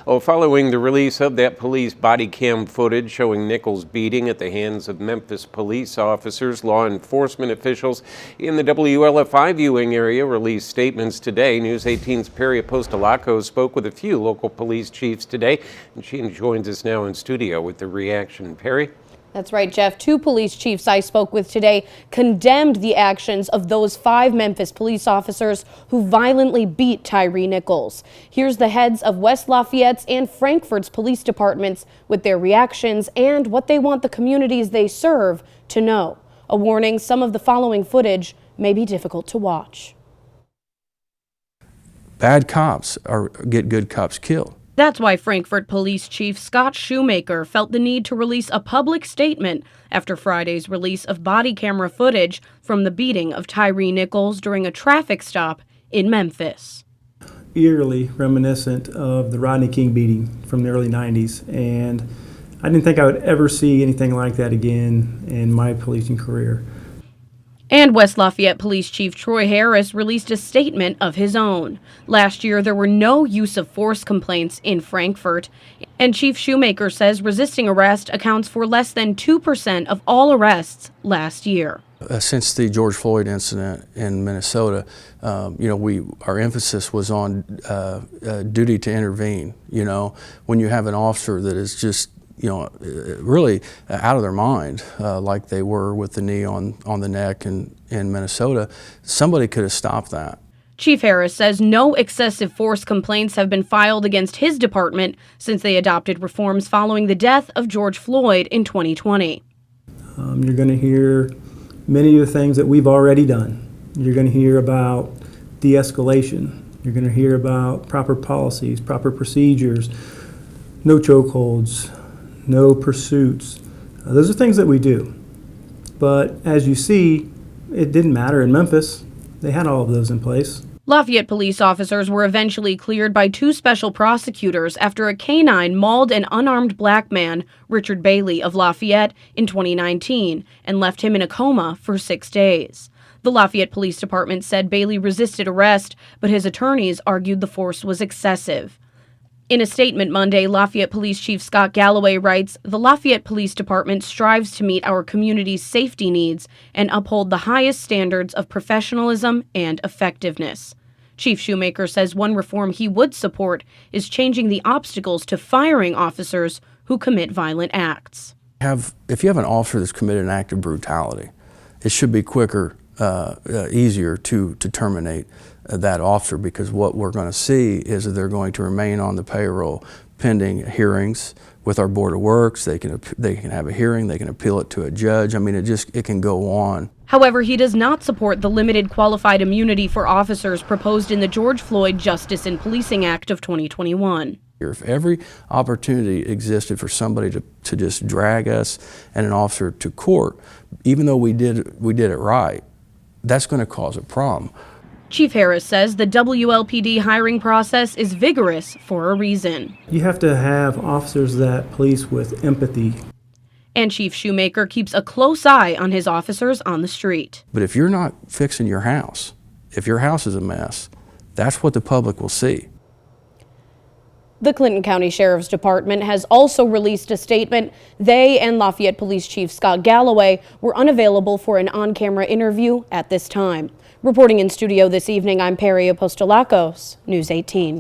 Following the release of that police body cam footage showing Nichols beating at the hands of Memphis police officers, law enforcement officials in the WLFI viewing area released statements today. News 18's Perry Apostolakos spoke with a few local police chiefs today, and she joins us now in studio with the reaction. Perry? That's right, Jeff. 2 police chiefs I spoke with today condemned the actions of those 5 Memphis police officers who violently beat Tyre Nichols. Here's the heads of West Lafayette's and Frankfort's police departments with their reactions and what they want the communities they serve to know. A warning, some of the following footage may be difficult to watch. Bad cops get good cops killed. That's why Frankfort Police Chief Scott Shoemaker felt the need to release a public statement after Friday's release of body camera footage from the beating of Tyre Nichols during a traffic stop in Memphis. Eerily reminiscent of the Rodney King beating from the early 90s, and I didn't think I would ever see anything like that again in my policing career. And West Lafayette Police Chief Troy Harris released a statement of his own. Last year, there were no use of force complaints in Frankfort, and Chief Shoemaker says resisting arrest accounts for less than 2% of all arrests last year. Since the George Floyd incident in Minnesota, our emphasis was on duty to intervene. When you have an officer that is just really out of their mind, like they were with the knee on the neck in Minnesota, somebody could have stopped that. Chief Harris says no excessive force complaints have been filed against his department since they adopted reforms following the death of George Floyd in 2020. You're going to hear many of the things that we've already done. You're going to hear about de-escalation. You're going to hear about proper policies, proper procedures, no chokeholds, no pursuits. Those are things that we do. But as you see, it didn't matter in Memphis. They had all of those in place. Lafayette police officers were eventually cleared by 2 special prosecutors after a canine mauled an unarmed black man, Richard Bailey of Lafayette, in 2019 and left him in a coma for 6 days. The Lafayette Police Department said Bailey resisted arrest, but his attorneys argued the force was excessive. In a statement Monday, Lafayette Police Chief Scott Galloway writes, "The Lafayette Police Department strives to meet our community's safety needs and uphold the highest standards of professionalism and effectiveness." Chief Shoemaker says one reform he would support is changing the obstacles to firing officers who commit violent acts. If you have an officer that's committed an act of brutality, it should be quicker, easier to terminate that officer, because what we're going to see is that they're going to remain on the payroll pending hearings with our Board of Works. They can have a hearing, they can appeal it to a judge. I mean, it can go on. However, he does not support the limited qualified immunity for officers proposed in the George Floyd Justice in Policing Act of 2021. If every opportunity existed for somebody to just drag us and an officer to court, even though we did it right, that's going to cause a problem. Chief Harris says the WLPD hiring process is vigorous for a reason. You have to have officers that police with empathy. And Chief Shoemaker keeps a close eye on his officers on the street. But if you're not fixing your house, if your house is a mess, that's what the public will see. The Clinton County Sheriff's Department has also released a statement. They and Lafayette Police Chief Scott Galloway were unavailable for an on-camera interview at this time. Reporting in studio this evening, I'm Perry Apostolakos, News 18.